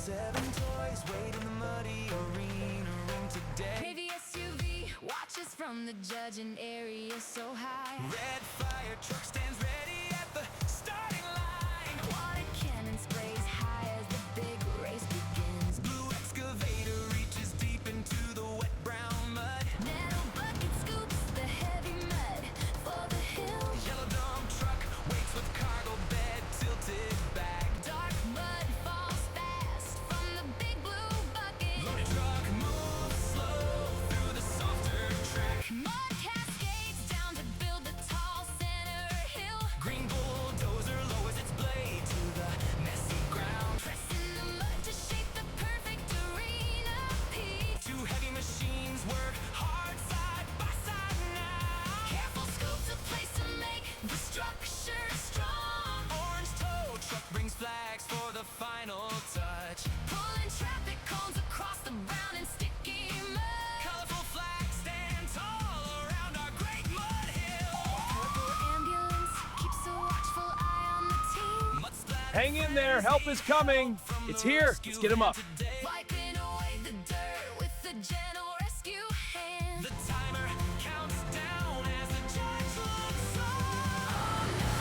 7 toys wait in the muddy arena room today. Heavy SUV watches from the judging area so high. Red fire truck stands ready at the starting line. Water cannon sprays high as the big race begins. Blue excavator reaches deep into the wet brown mud. Metal bucket scoops the heavy mud for the hill. Yellow dump truck waits with cargo bed tilted back. Dark mud falls fast from the big blue bucket. Loaded truck moves slow through the softer track. Mud cascades down to build the tall center hill. Green bulldozer lowers its blade to the messy ground. Pressing the mud to shape the perfect arena piece. 2 heavy machines work hard side by side now. Careful scoops a place to make the structure strong. Orange tow truck brings flags for the final touch. Pulling traffic cones across the brown and sticky mud. Colorful flags stand tall around our great mud hill. Purple ambulance keeps a watchful eye on the team. Mud splat Hang in there, help is coming. It's here, let's get him up. Wiping away the dirt with the gentle rescue hand. The timer counts down as the judge looks on. Oh no,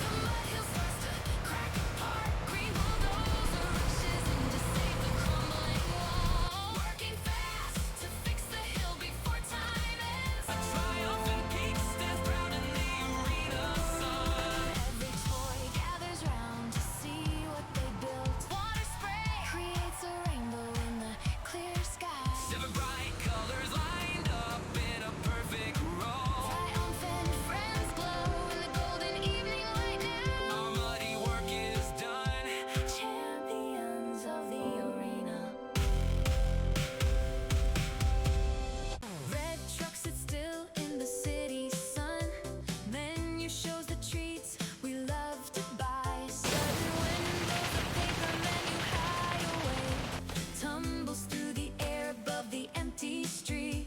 the mud hill starts to crack apart. Green bulldozer rushes in to save the crumbling wall. Working fast to fix the hill before time ends. A triumphant peak stands proud in the arena sun. Every toy gathers round to see what they built. Water spray creates a rainbow in the clear sky. 7 bright colors lined up in a perfect row. Triumphant friends glow in the golden evening light now. Our muddy work is done. Champions of the arena. Red truck sits still in the city sun. Menu shows the treats we love to buy. Sudden windows, the paper menu hide away. Tumbles through the air above the empty street.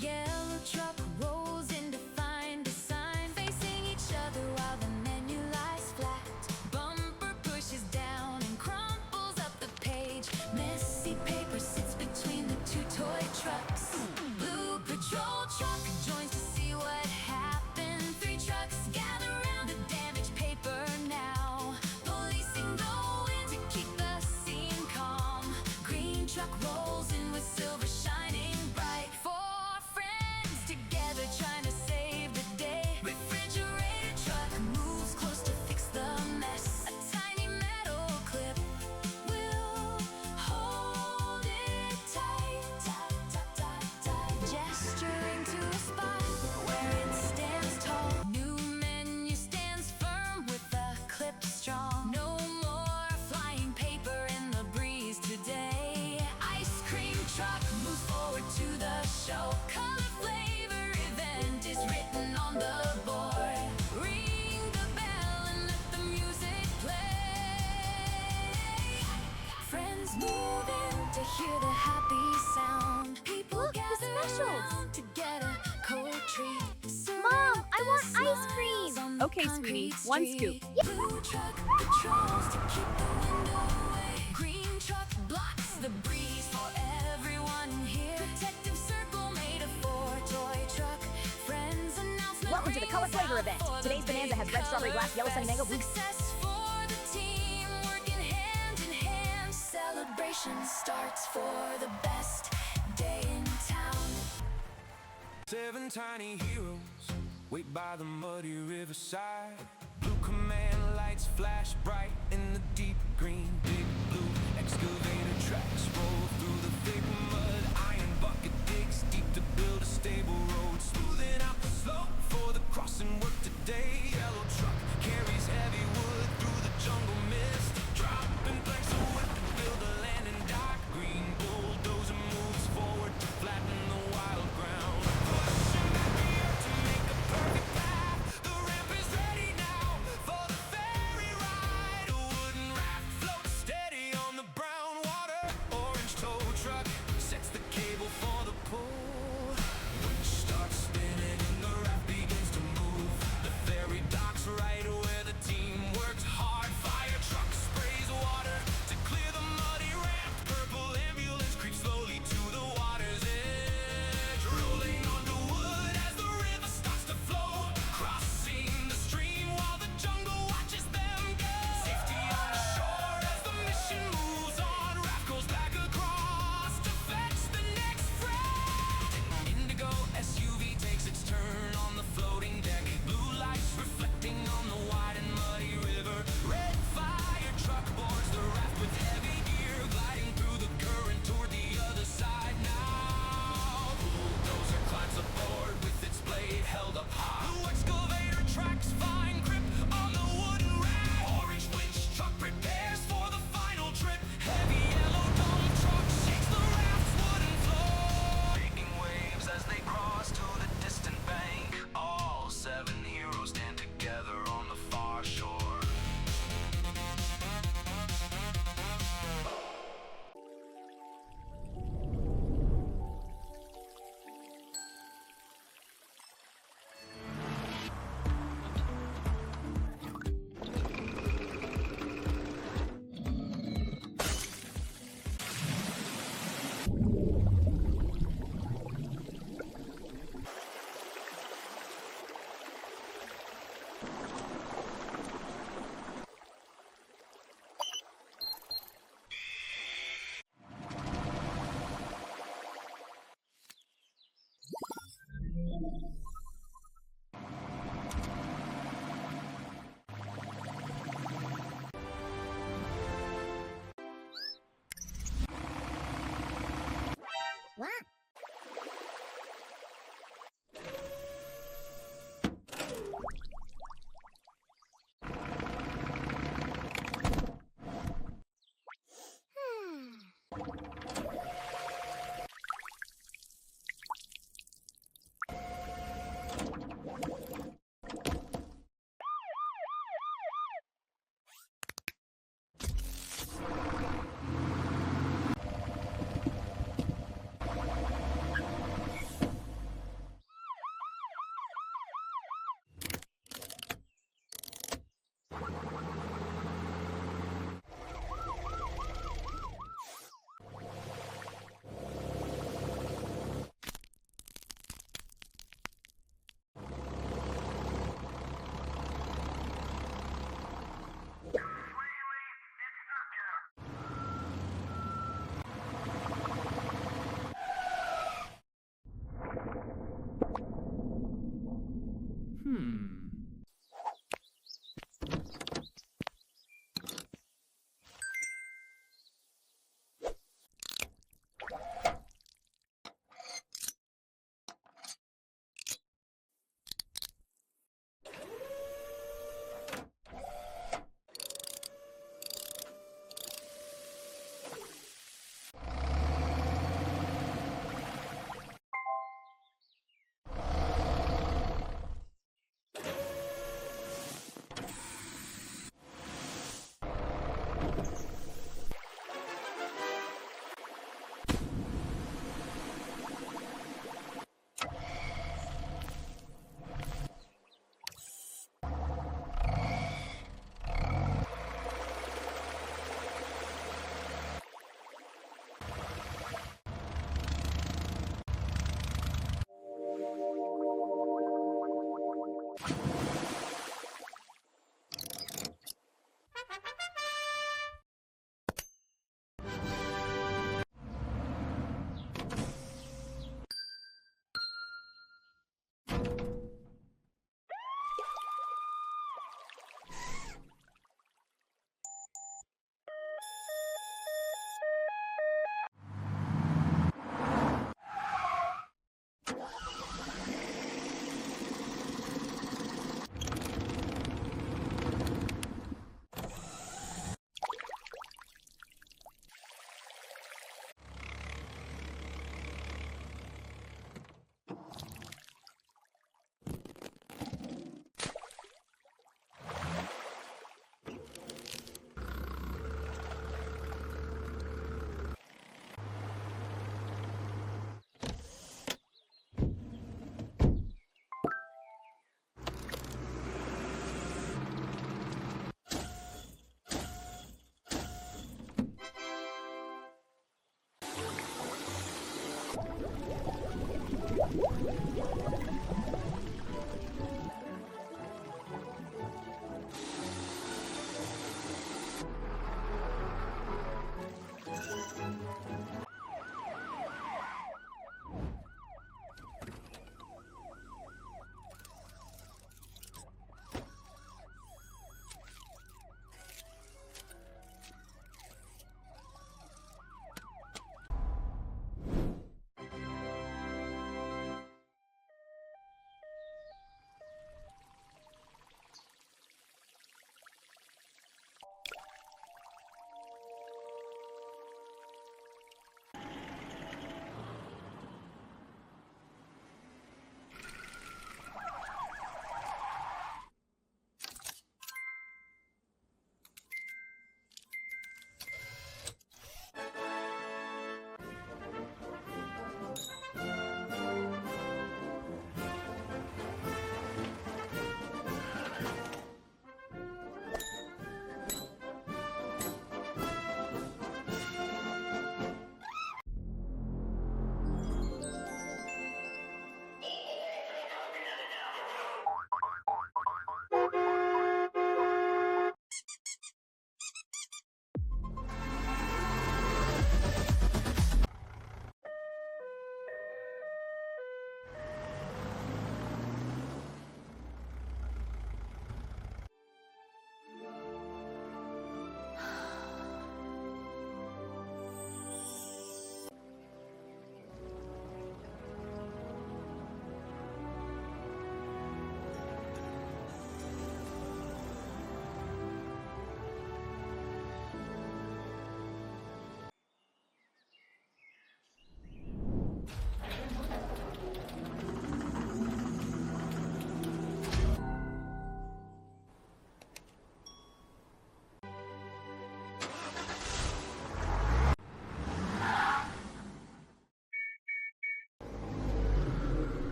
Yellow truck rolls in to find a sign. Facing each other while the menu lies flat. Bumper pushes down and crumples up the page. Messy paper sits between the 2 toy trucks. Blue patrol truck joins to see what happened. 3 trucks gather around the damaged paper now. Policing the wind to keep the scene calm. Green truck rolls in with silver shining bright. 4 friends together trying to save the day. Refrigerator truck moves close to fix the mess. A tiny metal clip will hold it tight. Gesturing to a spot where it stands tall. New menu stands firm with the clip strong. No more flying paper in the breeze today. Ice cream truck moves forward to the show. Color flavor event is written on the board. Ring the bell and let the music play. Friends move in to hear the happy sound. People gather around to get a cold treat. Mom, I want ice Smiles cream. on the Okay, sweetie, concrete 1 street. scoop. Blue truck patrols to keep the wind away. Green truck blocks the breeze for everyone here. Protective circle made of 4 toy truck. Friends announcement. Welcome to the Color Flavor event. Today's Bonanza has red strawberry glass, yellow sunny mango, blue. Success for the team, working hand in hand. Celebration starts for the best day in town. 7 tiny heroes wait by the muddy riverside. Blue command lights flash bright in the deep green. Big blue excavator tracks roll through the thick mud. Iron bucket digs deep to build a stable road. Smoothing out the slope for the crossing work today. Yellow truck carries heavy wood through the jungle mist. Dropping planks of wood to build a landing dock. Green bulldozer moves forward to flatten the wild ground. Pushing back the earth to make a perfect path. The ramp is ready now for the ferry ride. Wood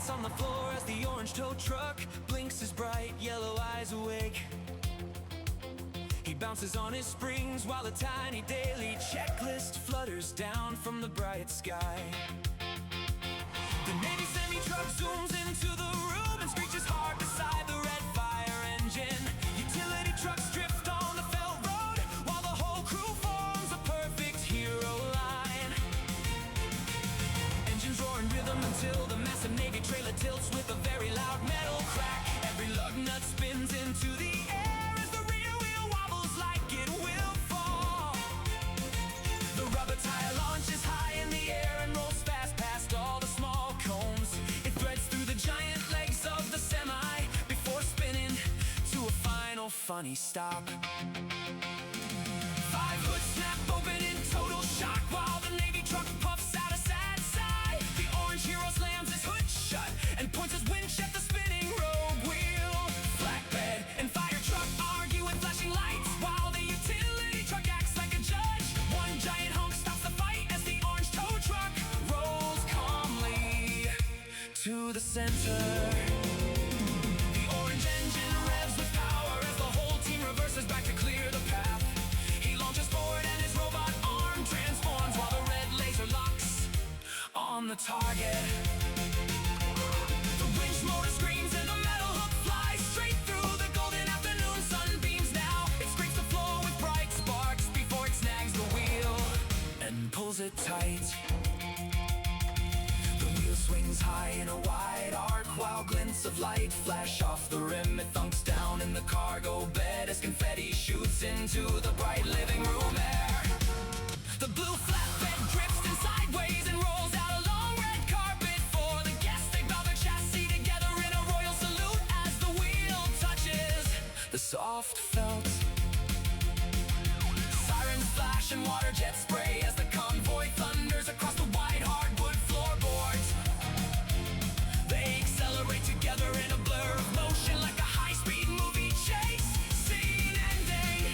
dance on the floor as the orange tow truck blinks his bright yellow eyes awake. He bounces on his springs while a tiny daily checklist flutters down from the bright sky. The Navy semi-truck zooms into the room and screeches hard beside the red fire engine. Utility trucks drift on the felt road while the whole crew forms a perfect hero line. Engines roar in rhythm until the massive Navy trailer tilts with a very loud metal crack. Every lug nut spins into the air as the rear wheel wobbles like it will fall. The rubber tire launches high in the air and rolls fast past all the small cones. It threads through the giant legs of the semi before spinning to a final funny stop. Five hoods snap open in total shock while the Navy truck puffs out a sad sigh. The orange hero slams his hood shut and points his winch at the spinning rogue wheel. Flatbed and fire truck argue with flashing lights while the utility truck acts like a judge. One giant honk stops the fight as the orange tow truck rolls calmly to the center. The orange engine revs with power as the whole team reverses back to clear the path. He launches forward and his robot arm transforms while the red laser locks on the target. The winch motor screams and the metal hook flies straight through the golden afternoon sunbeams now. It scrapes the floor with bright sparks before it snags the wheel and pulls it tight. The wheel swings high in a wide arc while glints of light flash off the rim. It thunks down in the cargo bed as confetti shoots into the bright living room air. The blue flatbed drifts in sideways and rolls out a long red carpet for the guests. They bow their chassis together in a royal salute as the wheel touches the soft felt. Sirens flash and water jets spray as the convoy thunders across the wide hardwood floorboards. They accelerate together in a blur of motion like a high-speed movie chase scene ending.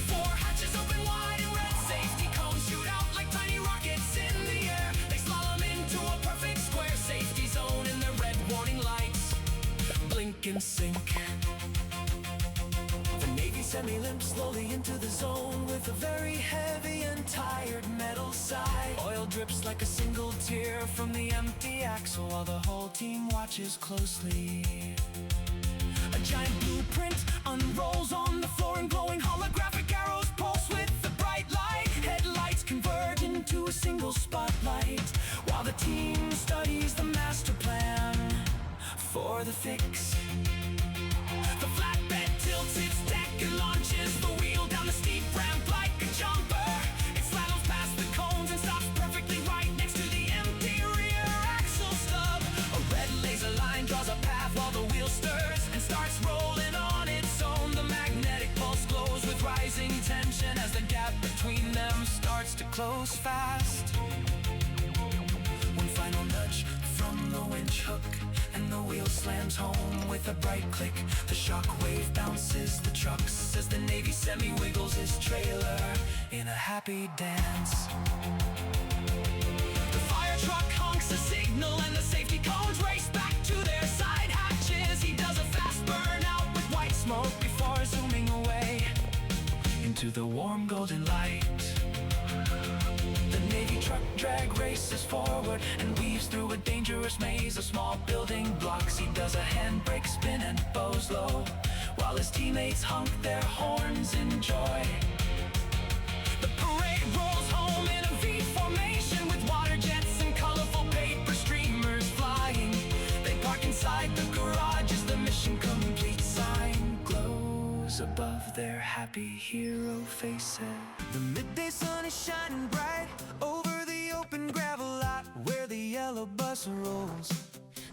Four hatches open wide and red safety cones shoot out like tiny rockets in the air. They slalom into a perfect square safety zone and their red warning lights blink and sink. The Navy semi limps slowly into the zone with a very heavy and tired metal sigh. Oil drips like a single tear from the empty axle while the whole team watches closely. A giant blueprint unrolls on the floor and glowing holographic arrows pulse with the bright light. Headlights converge into a single spotlight while the team studies the master plan for the fix. The flatbed tilts its deck and launches the wheel down the steep ramp like a jumper. It slaloms past the cones and stops perfectly right next to the empty rear axle stub. A red laser line draws a path while the wheel stirs and starts rolling on its own. The magnetic pulse glows with rising tension as the gap between them starts to close fast. One final nudge from the winch hook and the wheel slams home with a bright click. The shockwave bounces the trucks as the Navy semi wiggles his trailer in a happy dance. The fire truck honks a signal and the safety cones race back to their side hatches. He does a fast burnout with white smoke before zooming away into the warm golden light. The Navy truck drag races forward and weaves through a dangerous maze of small building blocks. He does a handbrake spin and bows low while his teammates honk their horns in joy. The parade rolls home in a V formation with water jets and colorful paper streamers flying. They park inside the garage as the mission complete sign glows above their happy hero faces. The midday sun is shining bright over the open gravel lot where the yellow bus rolls.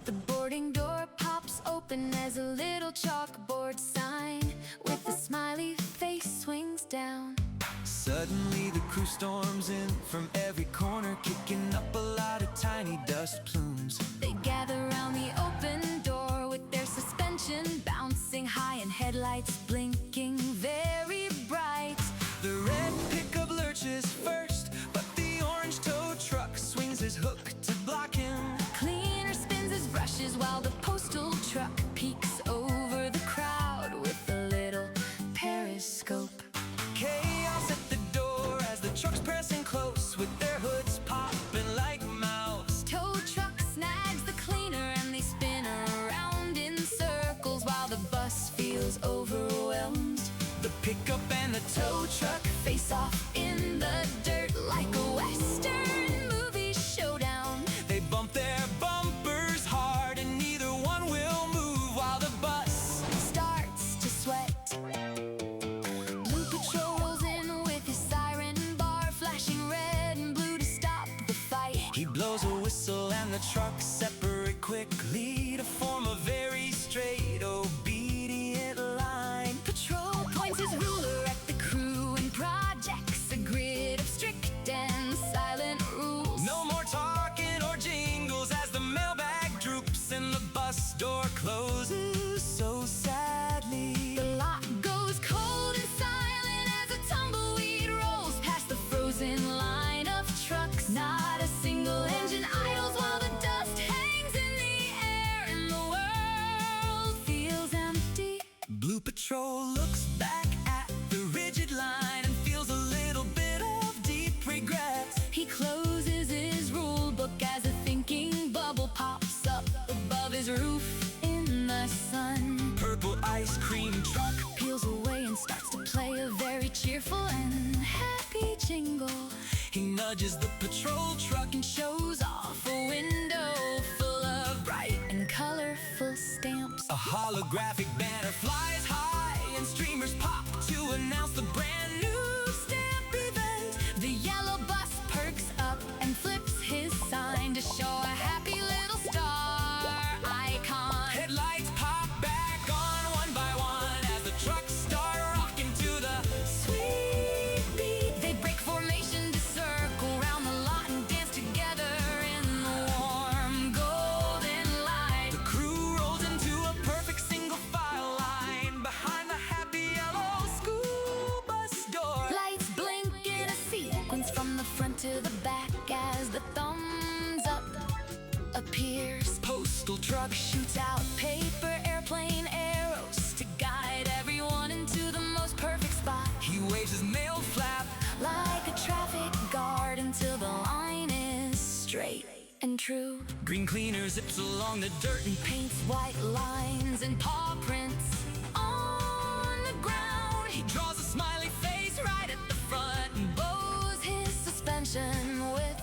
The boarding door pops open as a little chalkboard sign with a smiley face swings down. Suddenly the crew storms in from every corner, kicking up a lot of tiny dust plumes. They gather around the open door with their suspension bouncing high and headlights blinking very bright. The red pickup lurches first, but the orange tow truck swings his hook to block him. Cleaner pickup and the tow truck Face off in the dirt like a western movie showdown. They bump their bumpers hard and neither one will move while the bus Starts to sweat. Blue Patrol rolls in with his siren bar flashing red and blue to stop the fight. He blows a whistle and the trucks separate quickly to form a very straight, obedient line. Patrol points his ruler at the crew and projects a grid of strict and silent rules. No more talking or jingles as the mailbag droops and the bus door closes so sadly. The lot goes cold and silent as a tumbleweed rolls past the frozen line of trucks. Not a single engine idles while the dust hangs in the air and the world feels empty. Blue Patrol looks back at the rigid line and feels a little bit of deep regret. He closes his rule book as a thinking bubble pops up above his roof in the sun. Purple ice cream truck Peels away and starts to play a very cheerful and happy jingle. He nudges the patrol truck And shows off a window full of bright and colorful stamps. A holographic banner flies high and streamers pop to announce the brand new stamp event. The yellow bus perks up and flips his sign to show a happy little star icon. Headlights pop back on one by one as the trucks start rocking to the Sweet beat. They break formation to circle round the lot and dance together in the warm golden light. The crew rolls into a perfect single file line behind the happy yellow school bus door. Lights blink in a sequence from the front to the back as the thumbs up appears. Postal truck Shoots out paper airplane arrows to guide everyone into the most perfect spot. he waves his mail flap. Like a traffic guard until the line is straight and true. Green cleaner zips along the dirt and Paints white lines and paw prints on the ground. he draws a smiley face right at the front. And bows his suspension with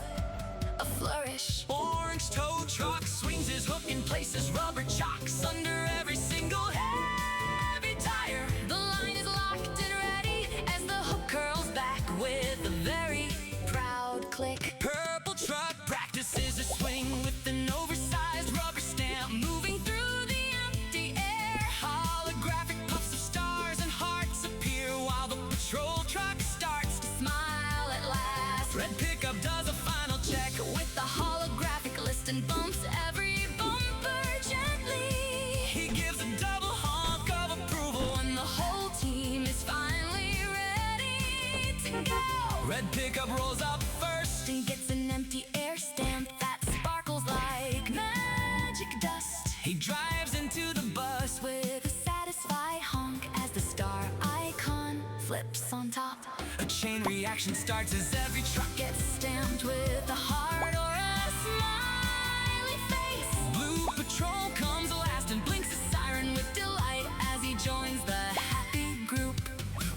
a flourish. Orange tow truck swings his hook and places rubber chocks under every single heavy tire. The line is locked and ready as the hook curls back with a very proud click. Purple truck practices a swing with an oversized rubber stamp moving through the empty air. Holographic puffs of stars and hearts appear while the patrol truck starts to Smile at last Red pickup does a final check with the holographic list and bumps every bumper gently. he gives a double honk of approval When the whole team is finally ready to go. Red pickup rolls up first. He gets an empty air stamp that sparkles like magic dust. He drives into the bus With a satisfied honk as the star icon flips on top. a chain reaction starts as every truck Gets stamped with a heart or a smiley face. Blue Patrol comes last and blinks his siren with delight As he joins the happy group.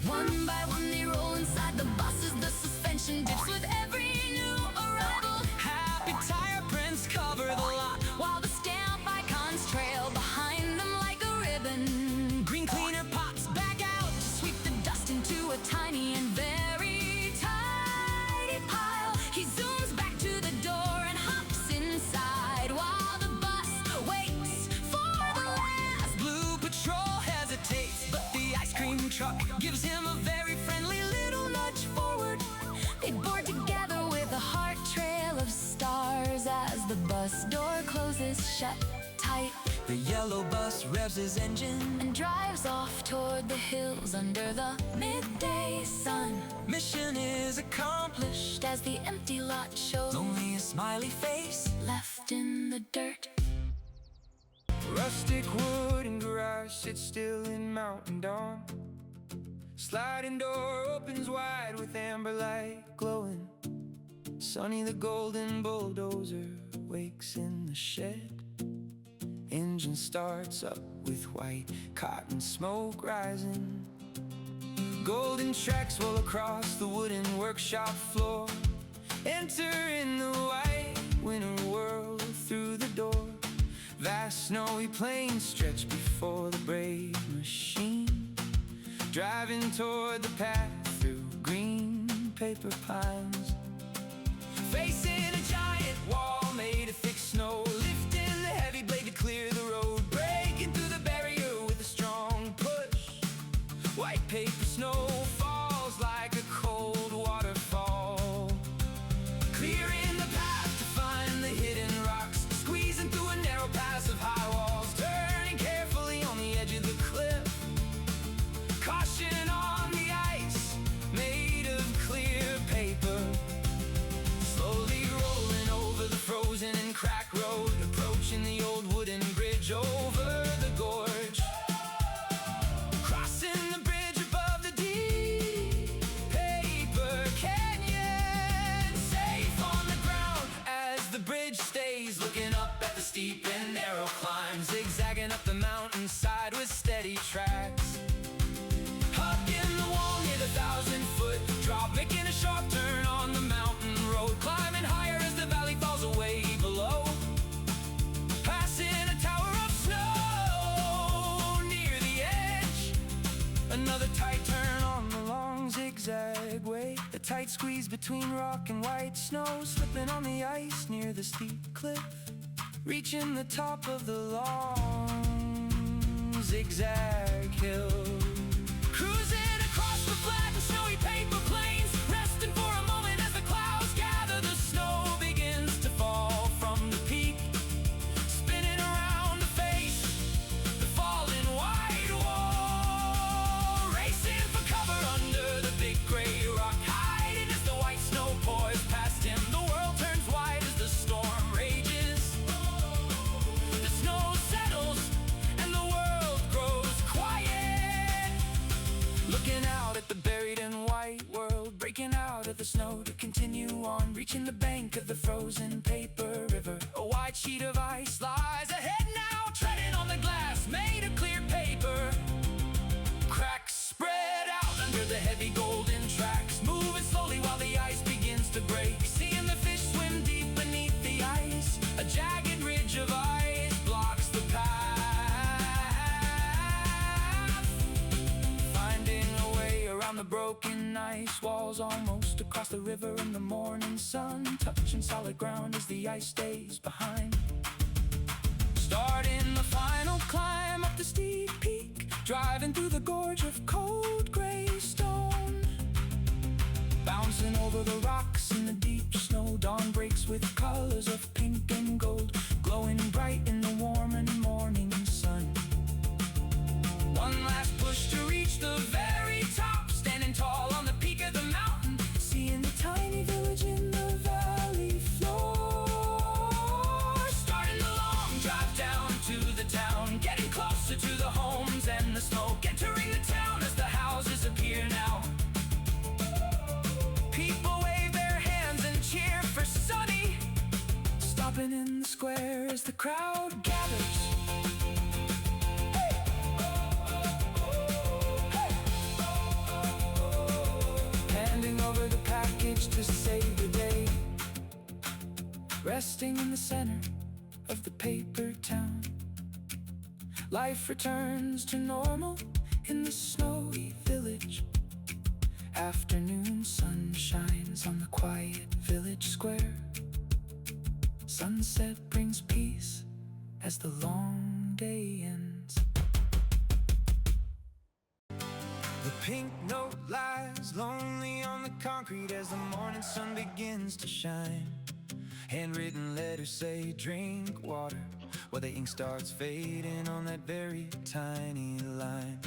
One by one they roll inside the buses. The suspension dips with every new arrival. happy tire prints cover the lot. While the stamp icons trail behind them like a ribbon. Green cleaner pops back out To sweep the dust into a tiny and very tidy pile. He zooms back to the door and hops inside while the bus waits for the last. Blue Patrol hesitates, but the ice cream truck gives him a very friendly little nudge forward. They board together with a heart trail of stars as the bus door closes shut tight The yellow bus revs his engine. and drives off toward the hills under the midday sun. Mission is accomplished. As the empty lot shows Only a smiley face. left in the dirt. Rustic wooden garage sits still in mountain dawn. Sliding door opens wide with amber light glowing. Sonny the golden bulldozer wakes in the shed. Engine starts up with white cotton smoke rising. Golden tracks roll across the wooden workshop floor. Enter in the white winter world through the door. Vast snowy plains stretch before the brave machine, driving toward the path through green paper pines. Facing a giant wall made of thick snow, lifting the heavy blade to clear the road, breaking through the barrier with a strong push. White paper snow falls like a cold waterfall, clearing the path to find the hidden rocks, squeezing through a narrow pass of high walls, turning carefully on the edge of the cliff. Caution on the ice, made of clear paper, slowly rolling over the frozen and cracked road, approaching the old wooden bridge over the gorge. Crossing the bridge above the deep paper canyon, safe on the ground as the bridge stays, looking up at the steep and narrow climb, zigzagging up the mountainside with steady tracks. Up in the wall near the 1,000-foot drop, making a sharp turn on the mountain road, climbing higher as the valley falls away below. Passing a tower of snow near the edge, another tight turn on the long zigzag way, a tight squeeze between rock and white snow, slipping on the ice near the steep cliff, reaching the top of the long zigzag hill. Cruising across the flat and snowy paper plains, resting for a moment as the clouds gather, the snow begins to fall from the peak, spinning around to face the falling white wall, racing for cover under the big gray rock, hiding as the white snow pours past him. The world turns white as the storm rages, the snow settles and the world grows quiet, looking out at the buried and white world, breaking out of the snow to continue on, reaching the bank of the frozen paper river. A wide sheet of ice lies ahead now, treading on the glass made of clear paper. Cracks spread out under the heavy golden tracks, moving slowly while the ice begins to break, seeing the fish swim deep beneath the ice. A jagged ridge of ice blocks the path, finding a way around the broken ice walls, almost across the river in the morning sun, touching solid ground as the ice stays behind. Starting the final climb up the steep peak, driving through the gorge of cold gray stone, bouncing over the rocks in the deep snow. Dawn breaks with colors of pink and gold, glowing bright in the warm and morning sun. One last push to reach the very top, standing tall on the peak of the mountain, seeing the tiny village in the valley floor. Starting the long drive down to the town, getting closer to the homes and the smoke, entering the town as the houses appear now. People wave their hands and cheer for Sunny, stopping in the square as the crowd gathers. Handing over the package to save the day, resting in the center of the paper town. Life returns to normal in the snowy village. Afternoon sun shines on the quiet village square. Sunset brings peace as the long day ends. The pink note lies lonely on the concrete as the morning sun begins to shine. Handwritten letters say drink water, while the ink starts fading on that very tiny line.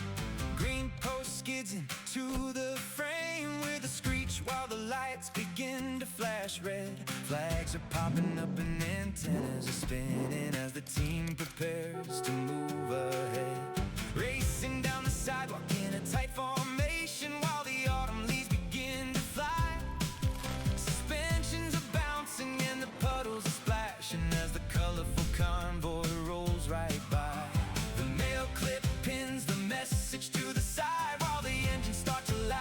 Green post skids into the frame with a screech while the lights begin to flash red. Flags are popping up and antennas are spinning as the team prepares to move ahead. Racing down the sidewalk in a tight formation while the autumn leaves begin to fly. Suspensions are bouncing and the puddles are splashing as the colorful convoy rolls right by. The mail clip pins the message to the side while the engines start to laugh.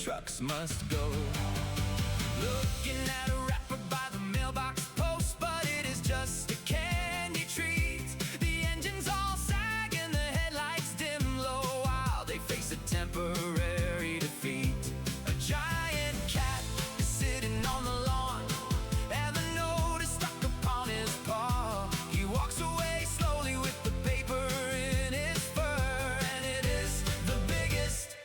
trucks must go. Looking at a rapper by the mailbox post, but it is just a candy treat. The engines all sag and the headlights dim low while they face a temporary defeat. A giant cat is sitting on the lawn, and the note is stuck upon his paw. He walks away slowly with the paper in his fur, and it is the biggest.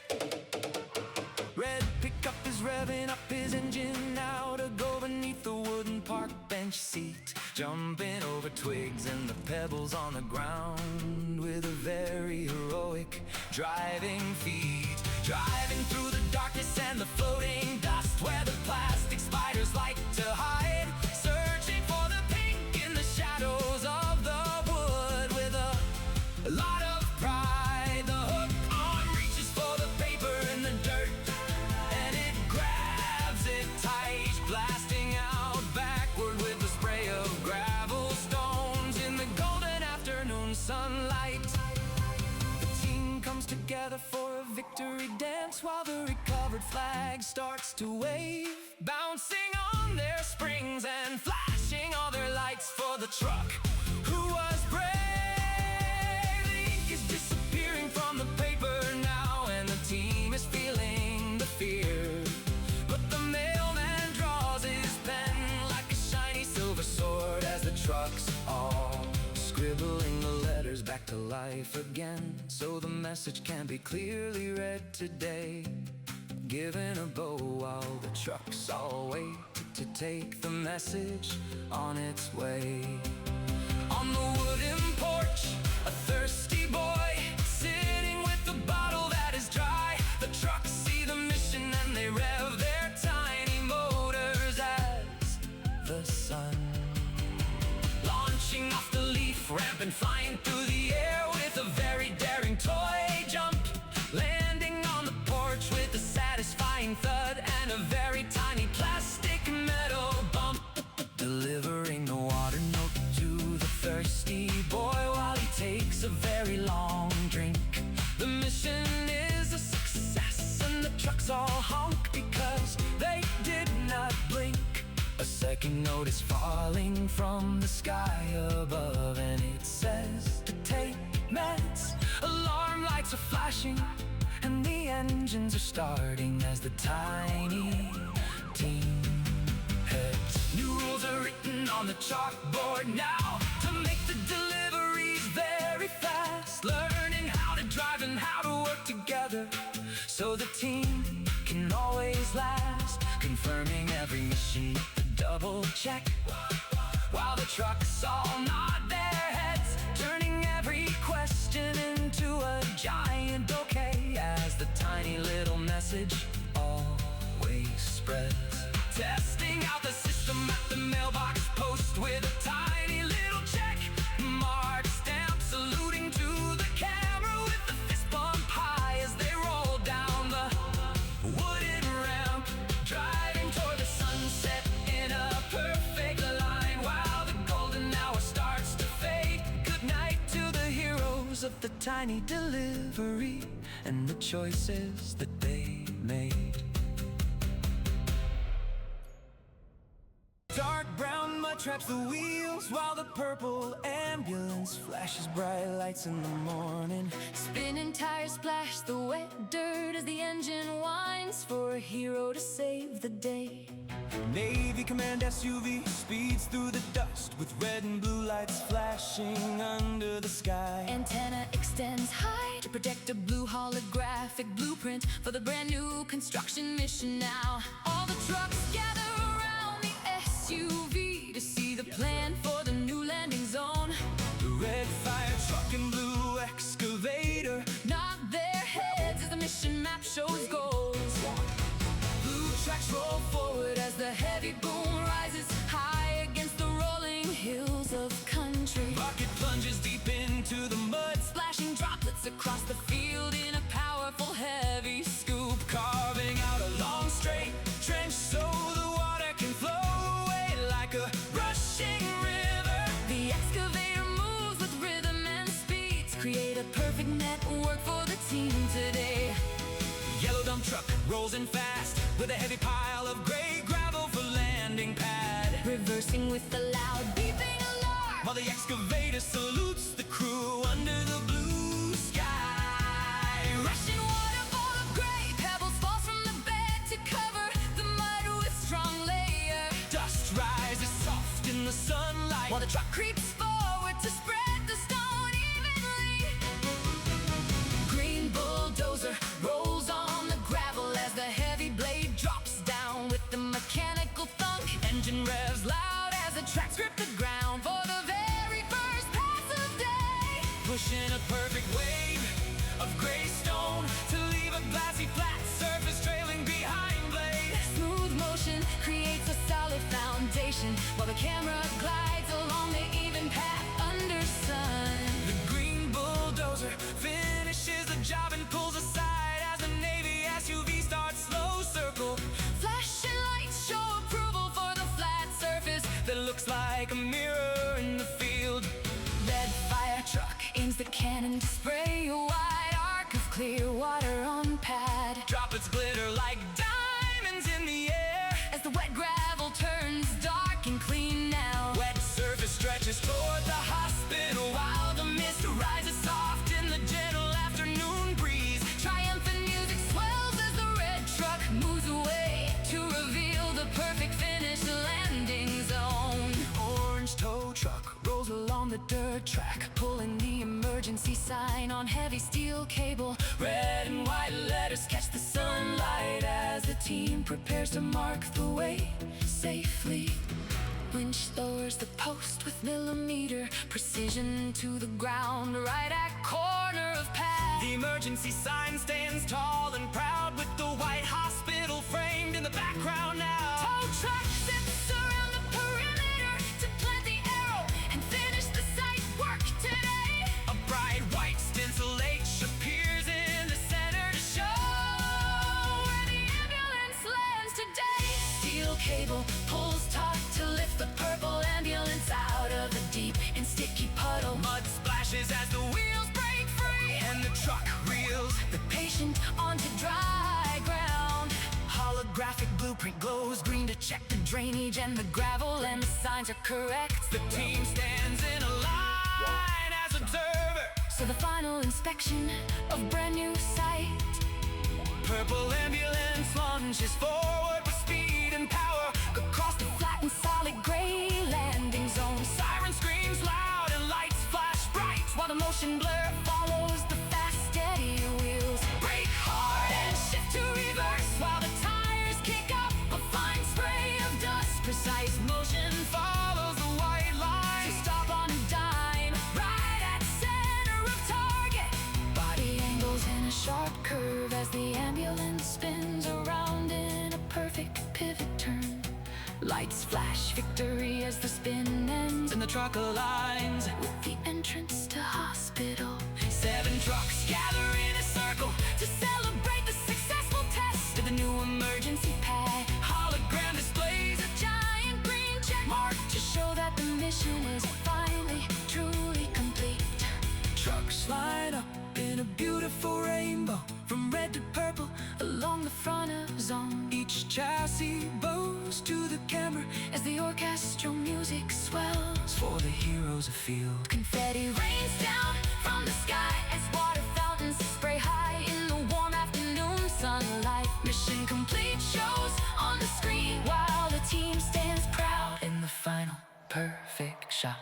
Red pickup is revving up his engine now to go beneath the wooden park bench seat, jumping over twigs and the pebbles on the ground with a very heroic driving feat. Driving through the darkness and the floating dust where the plastic spiders like to hide, searching for the pink in the shadows of the wood with a lot of pride. The hook arm reaches for the paper in the dirt, and it grabs it tight, blasting out backward with a spray of gravel stones in the golden afternoon sunlight. The team comes together for a victory dance while the recovered flag starts to wave, bouncing on their springs and flashing all their lights for the truck who was brave. The ink is disappearing from the paper now, and the team is feeling the fear. But the mailman draws his pen like a shiny silver sword as the trucks all scribbling the letters back to life again, so the message can be clearly read today. Given a bow while the trucks all wait to take the message on its way. On the wooden porch, a thirsty boy sitting with a bottle that is dry. The trucks see the mission and they rev their tiny motors as the sun, launching off the leaf ramp and flying through the air with a very daring toy jump, landing on the porch with a satisfying thud and a very tiny plastic metal bump, delivering the water note to the thirsty boy while he takes a very long drink. The mission is a success and the trucks all honk because they did not blink. A second note is falling from the sky above, and it says to take meds. Alarm lights are flashing and the engines are starting as the tiny team heads. New rules are written on the chalkboard now to make the deliveries very fast, learning how to drive and how to work together so the team can always last, confirming every mission with a double check while the trucks all nod their heads, turning every question into a giant bouquet as the tiny little message always spreads. Testing out the system at the mailbox post with a tiny little check mark stamp, saluting to the camera with the fist bump high as they roll down the wooden ramp, driving toward the sunset in a perfect line while the golden hour starts to fade. Good night to the heroes of the tiny delivery and the choices that they made. Dark brown mud traps the wheels while the purple ambulance flashes bright lights in the morning. Spinning tires splash the wet dirt as the engine whines for a hero to save the day. Navy Command SUV speeds through the dust with red and blue lights flashing under the sky. Antenna extends high to protect a blue holographic blueprint for the brand new construction mission now. All the trucks gather around the SUV to see the plan for the new landing zone. The red fire truck and blue excavator Nod their heads as the mission map shows goals. blue tracks roll forward As the heavy boom rises high against the rolling hills of country. bucket plunges deep into the mud, Splashing droplets across the field in a powerful heavy scoop. carving out a long straight trench so the water can flow away like a rushing river. The excavator moves with rhythm and speed to create a perfect network for the team today. Yellow dump truck rolls rolls in fast with a heavy pile of gray gravel for landing pad. Reversing with a loud beeping alarm, While the excavator salutes the crew under the blue sky. rushing waterfall of gray pebbles falls from the bed to cover the mud with strong layer. Dust rises soft in the sunlight While the truck creeps forward to spread the stone evenly. Green bulldozer rolls on the gravel as the heavy blade drops down with the mechanical thunk. engine revs loud As the tracks grip the ground for the very first pass of day. pushing a perfect wave of gray stone to leave a glassy flat surface trailing behind blade. Smooth motion creates a solid foundation while the camera glides along the even path under sun. The green bulldozer finishes the job and pulls aside as the Navy SUV starts slow circle Flashing lights show approval for the flat surface. that looks like a mirror in the field. Red fire truck aims the cannon to spray a wide arc of clear water on pad. Droplets glitter like diamonds in the air As the wet gravel turns dark and clean now. Wet surface stretches toward the hospital while the mist rises soft in the gentle afternoon breeze. Triumphant music swells as the red truck moves away to reveal the perfect finish landing zone. Orange tow truck Rolls along the dirt track, pulling the emergency sign on heavy steel cable. red and white letters catch the sunlight As the team prepares to mark the way safely. Winch lowers the post with millimeter precision to the ground, right at corner of path. The emergency sign stands tall and proud with the white hospital framed in the background now. Tow truck zips around the perimeter to plant the arrow and finish the site work today. A bright white stencil H appears in the center to show Where the ambulance lands today. Steel cable pulls taut to lift the purple ambulance out of the deep and sticky puddle. mud splashes as the wheels break free and the truck reels. The patient onto dry ground. Holographic blueprint glows green to check the drainage and the gravel, and the signs are correct. The team stands in a line as observer. So the final inspection of brand new site. Purple ambulance launches forward with speed and power Across the flat and solid gray landing zone. Siren screams loud and lights flash bright While the motion blur follows the fast, steady wheels. Brake hard And shift to reverse while the tires kick up a fine spray of dust. Precise motion follows the white to line. stop on a dime, right at center of target. Body angles in a sharp curve as the ambulance spins around in a perfect pivot turn. Lights flash victory as the spin ends And the truck aligns. with the entrance to hospital. 7 trucks gather in a circle To celebrate the successful test of the new emergency pad. hologram displays. A giant green check mark to show that the mission is finally truly complete. Trucks line up in a beautiful rainbow from red to purple. Along the front of zone, Each chassis bows to the camera as the orchestral music swells. for the heroes afield. Confetti rains down from the sky as water fountains spray high in the warm afternoon sunlight. Mission complete shows on the screen while the team stands proud in the final perfect shot.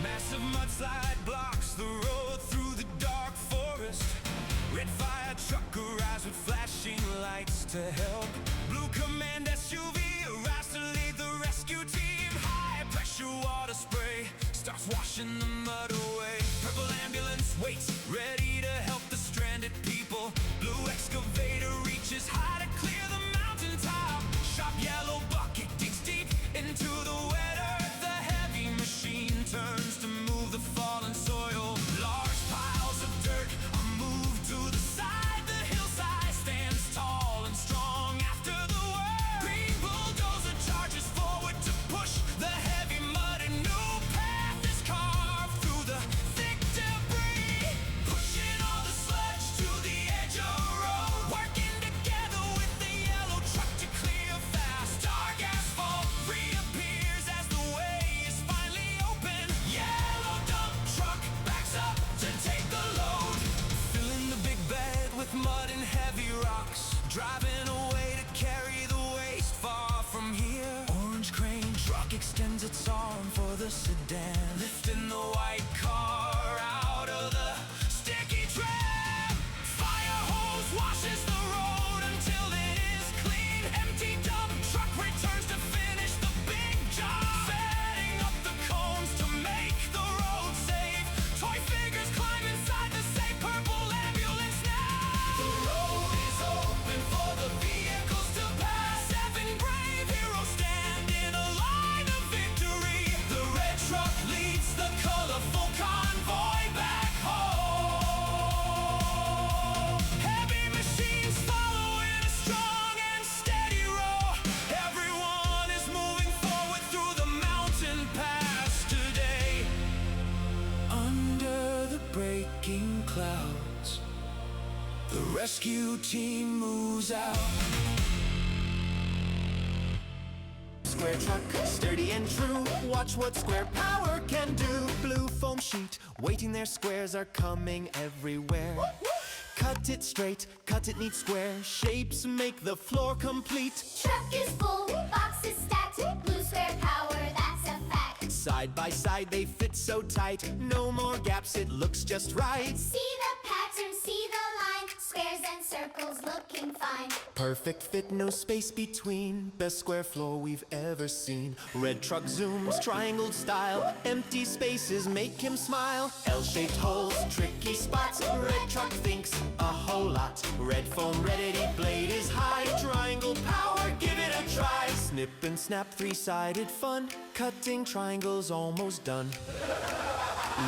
Massive mudslide blocks the road through the dark forest. Red fire truck arrives with flashing lights to help. Blue command SUV arrives to lead the rescue team. High pressure water spray starts washing the mud away. Purple ambulance waits, ready to help the stranded people. Blue excavator reaches high to clear the mountaintop. Sharp yellow bucket digs deep into the wet earth. The heavy machine turns to move the fallen soil. Large piles of dirt are moved to the side. The hillside stands tall and strong after the work. Green bulldozer charges forward to push the heavy mud. A new path is carved through the thick debris. driving away to carry the waste far from here. Orange crane truck extends its arm for the sedan, lifting the white car out of the sticky trap. Fire hose washes the road until it is clean. Empty dump truck returns to finish the big job, setting up the cones to make the road safe. Toy figures climb inside the safe purple ambulance now. The road is open for the vehicles to pass. 7 brave heroes stand in a line of victory. The red truck leads the colorful convoy back home. Heavy machines follow in a strong and steady row. Everyone is moving forward through the mountain pass today. Under the breaking clouds, the rescue team moves out. Square truck, sturdy and true. Watch what Square Power can do. Blue foam sheet, waiting there. Squares are coming everywhere. Cut it straight, cut it neat. Square shapes make the floor complete. Truck is full, boxes stacked. Blue Square Power, that's a fact. Side by side they fit so tight. No more gaps, it looks just right. See the pattern, see the line. Squares and circles looking fine. Perfect fit, no space between. Best square floor we've ever seen. Red truck zooms, triangle style. Empty spaces make him smile. L-shaped holes, tricky spots. Red truck thinks a whole lot. Red foam, ready, blade is high. Triangle power, give it a try. Snip and snap, 3-sided fun. Cutting triangles almost done.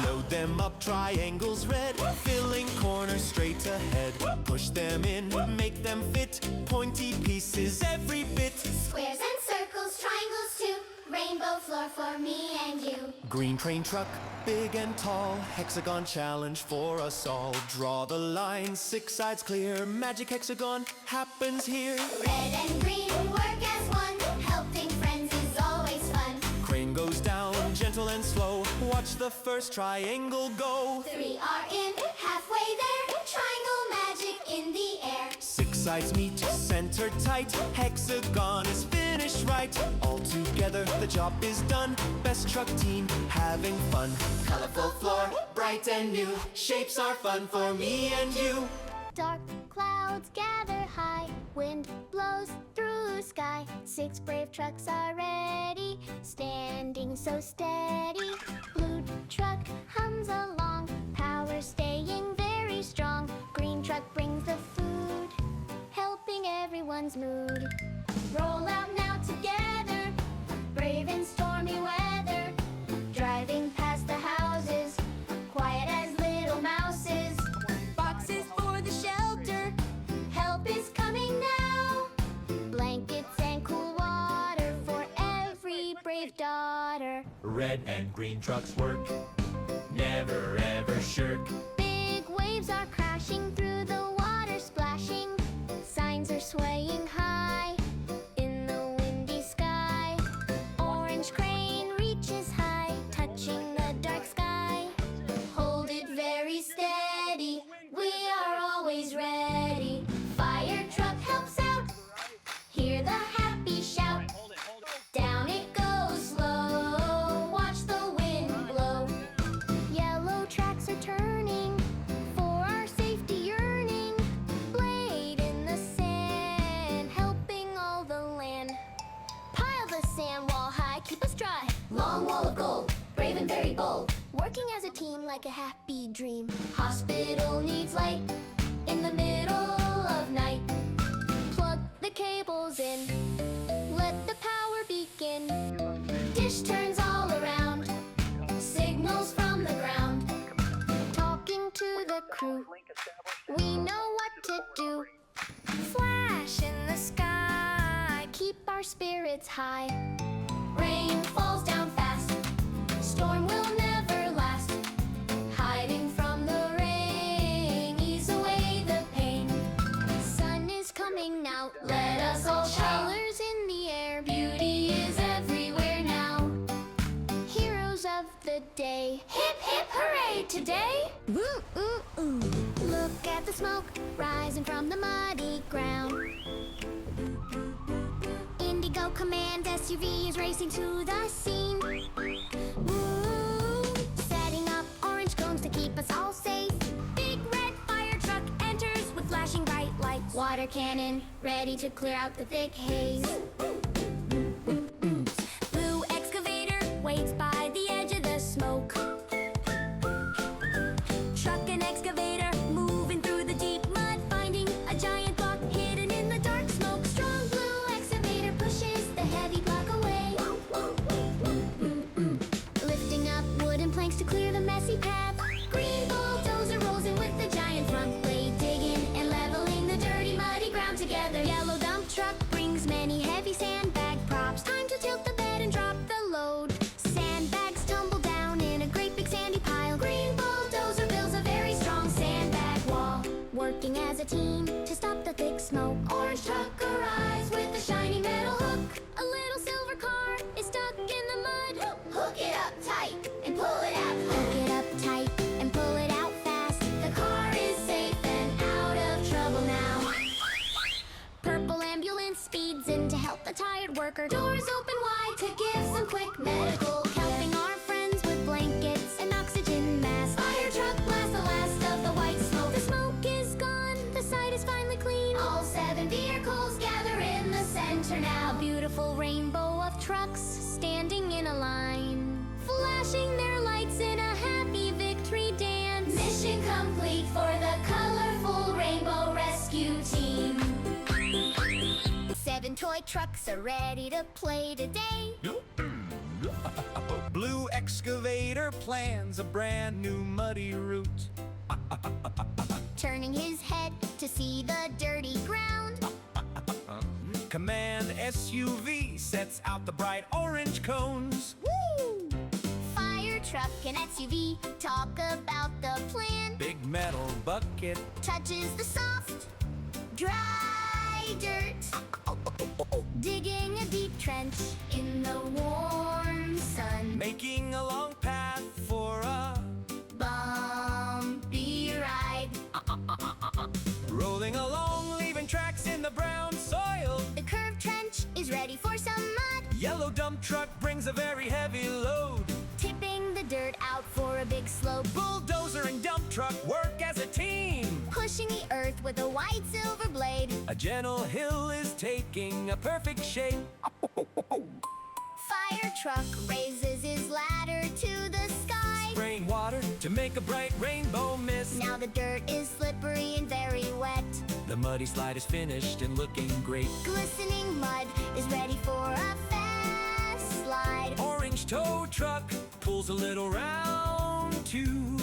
Load them up, triangles red. Filling corners straight ahead. Push them in, make them fit. Pointy pieces every bit. Squares and circles, triangles too. Rainbow floor for me and you. Green crane truck, big and tall. Hexagon challenge for us all. Draw the line, 6 sides clear. Magic hexagon happens here. Red and green work as one. Helping friends is always fun. Crane goes down, gentle and slow. Watch the first triangle go. 3 are in, halfway there. Triangle magic in the air. 6 sides meet, center tight. Hexagon is finished right. All together, the job is done. Best truck team having fun. Colorful floor, bright and new. Shapes are fun for me and you. Dark clouds gather high. Wind blows through sky. 6 brave trucks are ready, standing so steady. Blue truck hums along, power staying very strong. Green truck brings the food, helping everyone's mood. Roll out now together, brave in stormy weather. Driving past the houses, quiet as little mouses. Boxes for the shelter, help is coming now. Blankets and cool water for every brave daughter. Red and green trucks work, never ever shirk. Big waves are crashing through the water, splashing. Signs are swaying high in the windy sky. Orange crane reaches high, touching the dark sky. Hold it very steady, we are always ready. Fire truck helps out, hear the happy shout. Down it goes slow, watch the wind blow. Yellow tracks are turning, for our safety yearning. Blade in the sand, helping all the land. Pile the sand wall high, keep us dry. Long wall of gold, brave and very bold. Working as a team like a happy dream. Hospital needs light in the middle of night. Plug the cables in, let the power begin. Dish turns all around, signals from the ground. Talking to the crew, we know what to do. Flash in the sky, keep our spirits high. Rain falls down fast, storm will never last. Hiding from the rain, ease away the pain. Sun is coming now, let us all shout. Colors in the air, beauty is everywhere now. Heroes of the day, hip hip hooray today. Woo, ooh, ooh. Look at the smoke rising from the muddy ground. Command SUV is racing to the scene. Woo! Setting up orange cones to keep us all safe. Big red fire truck enters with flashing bright lights. Water cannon ready to clear out the thick haze. Blue excavator waits by the edge of the smoke. Truck and excavator moving through the deep mud, finding a giant block hidden in the dark smoke. Strong blue excavator pushes the heavy block away. Lifting up wooden planks to clear the messy path. Green bulldozer rolls in with the giant front blade, digging and leveling the dirty muddy ground together. Yellow dump truck brings many heavy sandbag props. Time to tilt the bed and drop the load. Sandbags tumble down in a great big sandy pile. Green bulldozer builds a very strong sandbag wall, working as a team to stop the thick smoke. Orange truck arrives with a shiny metal hook. A little silver car is stuck in the mud. Hook it up tight and pull it out. Hook it up tight and pull it out fast. The car is safe and out of trouble now. Purple ambulance speeds in to help the tired worker. Doors open wide to give some quick medical. Helping our friends with blankets and oxygen masks. Fire truck blasts the last of the white smoke. The smoke is gone, the site is finally clean. All 7 vehicles gather in the center now. A beautiful rainbow of trucks standing in a line, flashing their lights in a happy victory dance. Mission complete for the colorful rainbow rescue team. 7 toy trucks are ready to play today. Blue excavator plans a brand new muddy route. Turning his head to see the dirty ground. Command SUV sets out the bright orange cones. Woo! Fire truck and SUV talk about the plan. Big metal bucket Touches the soft, dry dirt. Digging a deep trench in the warm sun. making a long path for a Bumpy ride. rolling along, leaving tracks in the brown soil. The curved trench is ready for some mud. Yellow dump truck brings a very heavy load. Tipping the dirt out for a big slope. Bulldozer and dump truck work as a team. Pushing the earth with a wide silver blade. A gentle hill is taking a perfect shape. Fire truck raises his ladder to the sky. Spraying water to make a bright rainbow mist. Now the dirt is slippery and very wet. The muddy slide is finished and looking great. Glistening mud is ready for a fast slide. Orange tow truck pulls a little round too.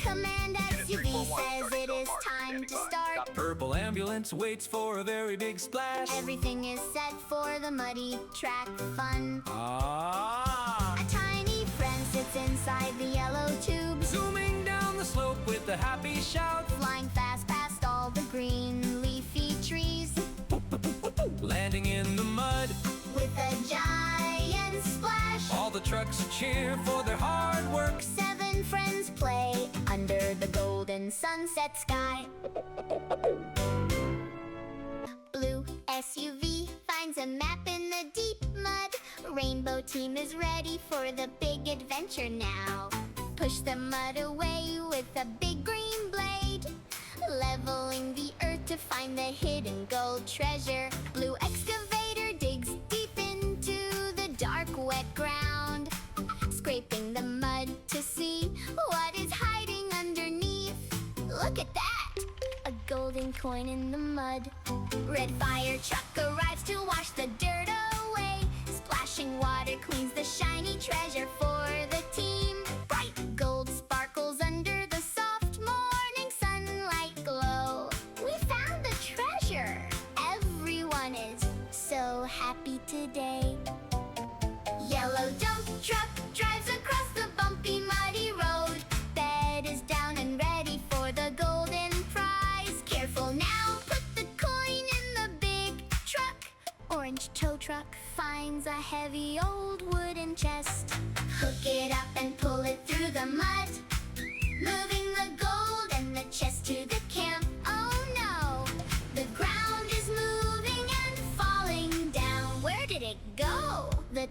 Command SUV says it is time to start. Purple ambulance waits for a very big splash. Everything is set for the muddy track fun. Ah! A tiny friend sits inside the yellow tube, Zooming down the slope with a happy shout. flying fast past all the green leafy trees. Landing in the mud. With a giant splash, All the trucks cheer for their hard work. 7 friends play under the golden sunset sky. Blue SUV finds a map in the deep mud. Rainbow team is ready for the big adventure now. Push the mud away with a big green blade, leveling the earth to find the hidden gold treasure. Blue excavator digs deep into the dark wet ground, scraping the mud to see what is hiding underneath. Look at that! A golden coin in the mud. Red fire truck arrives to wash the dirt away. Splashing water cleans the shiny treasure for the team. Bright gold sparkles under the soft morning sunlight glow. We found the treasure! Everyone is so happy today. Yellow dump truck drives across the bumpy, muddy road. Bed is down and ready for the golden prize. Careful now, put the coin in the big truck. Orange tow truck finds a heavy old wooden chest. Hook it up and pull it through the mud, moving the gold and the chest to the camp. Oh no! The ground is moving and falling down.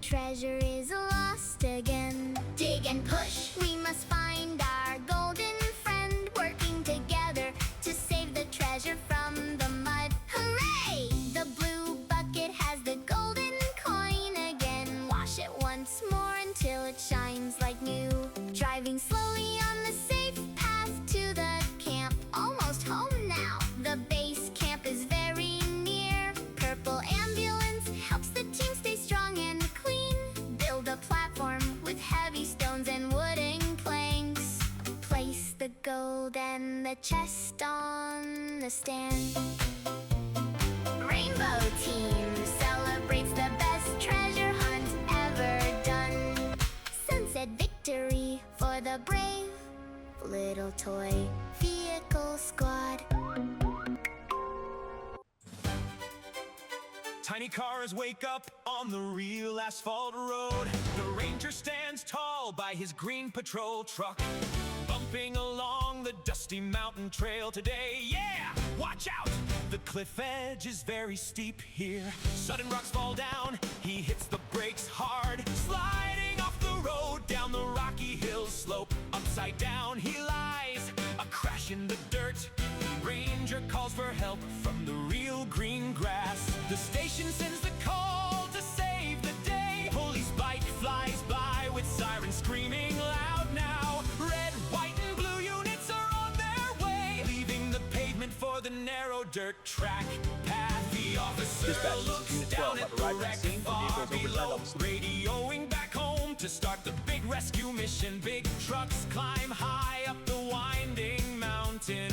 treasure is lost again. Dig and push, we must find our golden friend, working together to save the treasure from the mud. Hooray! The blue bucket has the golden coin again. Wash it once more until it shines like new. Driving slowly on the safe path to the camp. Almost home now. The base camp is very near. Purple ambulance helps the team stay strong and clean. Build a platform with heavy stones and wooden planks. Place the gold and the chest on the stand. Rainbow Team celebrates the best treasure hunt ever done. Sunset victory for the brave little toy vehicle squad. Tiny cars wake up on the real asphalt road. The ranger stands tall by his green patrol truck, bumping along the dusty mountain trail today. Yeah, watch out! The cliff edge is very steep here. Sudden rocks fall down, he hits the brakes hard, sliding off the road down the rocky hill slope. Upside down he lies, a crash in the dirt. Ranger calls for help from the real green grass. The station sends the call to save the day. Police bike flies by with sirens screaming loud now. Red, white, and blue units are on their way, leaving the pavement for the narrow dirt track path. The officer Dispatch, this is looks Unit down 12. at I've the arrived at wreck the scene. The far vehicle's overturned below, on the street. radioing back home to start the big rescue mission. Big trucks climb high up the winding mountain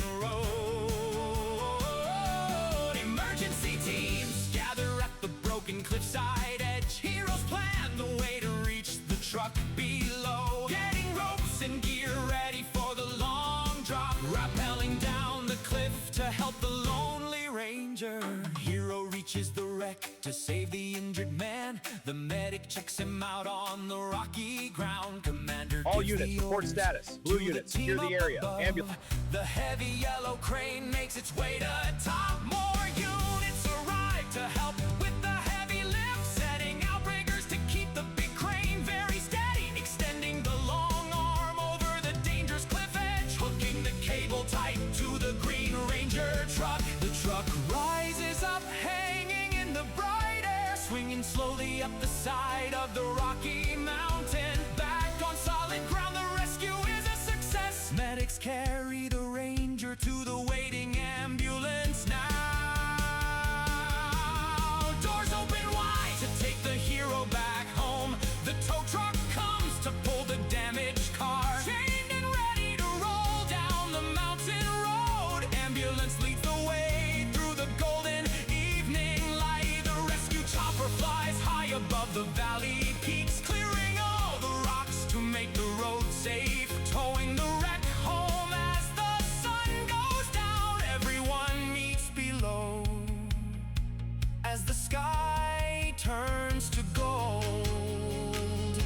road. Emergency teams gather at the broken cliffside edge. Heroes plan the way to reach the truck below, getting ropes and gear ready for the long drop, rappelling down the cliff to help the lonely ranger. Hero reaches the wreck to save the injured man. The medic checks him out on the rocky ground. Commander All gives units, the report orders status. Blue to units, the secure team the up area. above. Ambulance. The heavy yellow crane makes its way to top. More units arrive to help with the heavy lift, setting outriggers to keep the big crane very steady, extending the long arm over the dangerous cliff edge, hooking the cable tight to the Green Ranger truck. The truck rises up, hanging in the bright air, swinging slowly up the side of the rocky mountain. Back on solid ground, the rescue is a success. Medics carry the ranger to the waiting ambulance now. Doors open wide to take the hero back home. The tow truck comes to pull the damaged car, chained and ready to roll down the mountain road. Ambulance leads the way through the golden evening light. The rescue chopper flies high above the valley peaks, clearing all the rocks to make the road safe, towing the wreck home as the sun goes down. Everyone meets below as the sky turns to gold,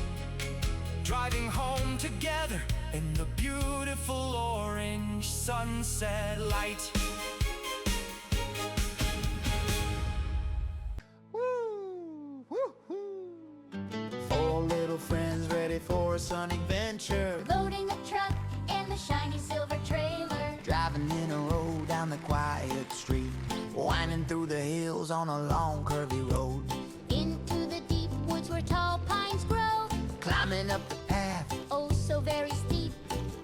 driving home together in the beautiful orange sunset light. Four little friends ready for a sun adventure. Loading the truck in the shiny silver trailer. Driving in a road down the quiet street, winding through the hills on a long curvy road, Into the deep woods where tall pines grow. climbing up the path, Oh, so very steep.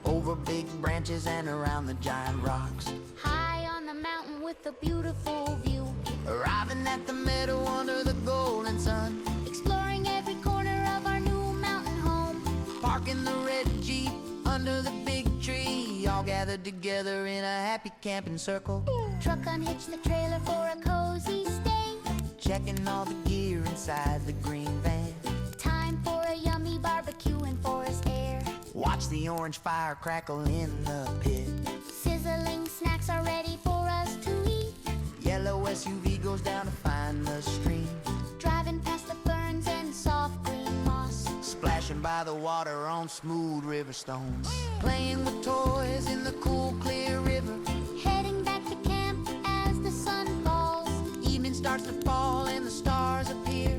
over big branches and around the giant rocks, High on the mountain with a beautiful view. arriving at the meadow under the golden sun, Exploring every corner of our new mountain home. parking the red Jeep under the big tree, all gathered together in a happy camping circle, Truck unhitched the trailer for a cozy stay. checking all the gear inside the green van. Time for a yummy barbecue in forest air. Watch the orange fire crackle in the pit. Sizzling snacks are ready for us to eat. Yellow SUV goes down to find the stream, Driving past the ferns and soft green moss. splashing by the water on smooth river stones, playing with toys in the cool clear river. Heading back to camp as the sun falls. Evening starts to fall and the stars appear,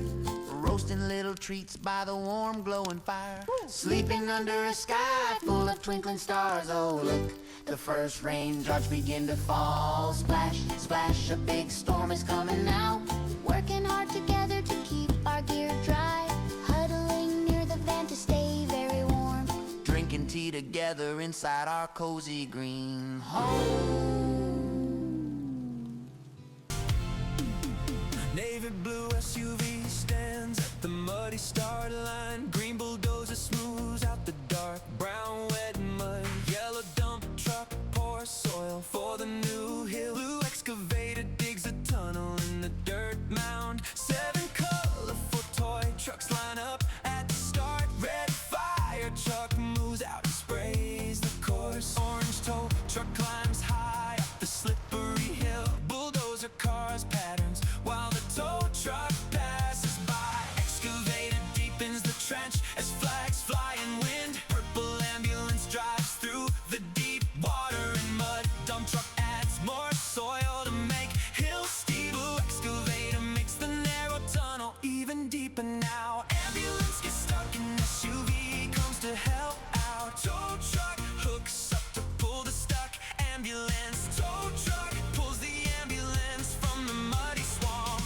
roasting little treats by the warm glowing fire. Sleeping under a sky full of twinkling stars. Oh look, the first raindrops begin to fall. Splash, splash, a big storm is coming now. Working hard together to keep our gear dry. Huddling near the van to stay very warm. Drinking tea together inside our cozy green home. Navy blue SUV stands at the muddy start line. Green bulldozer smooths out the dark brown wet mud. Yellow dump truck pours soil for the new hill. Blue excavator digs a tunnel in the dirt mound. 7 colorful toy trucks line up at the start. Red fire truck moves out and sprays the course. Orange tow truck climbs high up the slippery hill. Bulldozer cars patterns while the tow truck passes by. Excavator deepens the trench as flags fly in wind. Purple ambulance drives through the deep water and mud. Dump truck adds more soil to make hills steep. Blue excavator makes the narrow tunnel even deeper now. Ambulance gets stuck in SUV, comes to help out. Tow truck hooks up to pull the stuck ambulance. Tow truck pulls the ambulance from the muddy swamp.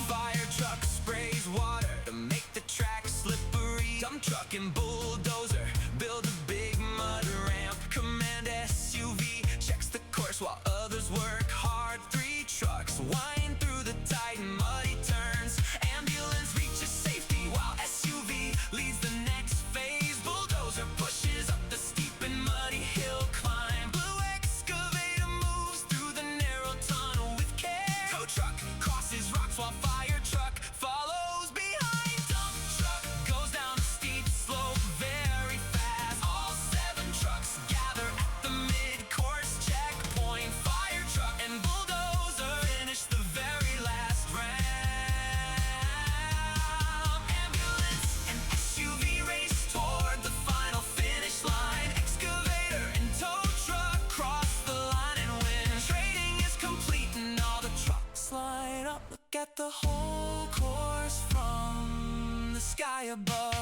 Fire truck sprays water to make the track slippery. Dump truck and bulldozer build a big mud ramp. Command SUV checks the course while others work hard. 3 trucks wind through the tight and muddy turns. Ambulance reaches safety while SUV leads the next phase. Bulldozer pushes up the steep and muddy hill climb. Blue excavator moves through the narrow tunnel with care. Tow truck crosses rocks while fire truck follows behind. Dump truck goes down the steep slope very fast. All 7 trucks gather at the mid-course checkpoint. Fire truck and bulldozer finish the very last round. Ambulance and SUV race toward the final finish line. Excavator and tow truck cross the line and win. Trading is complete and all the trucks line up. Look at the whole course from the sky above.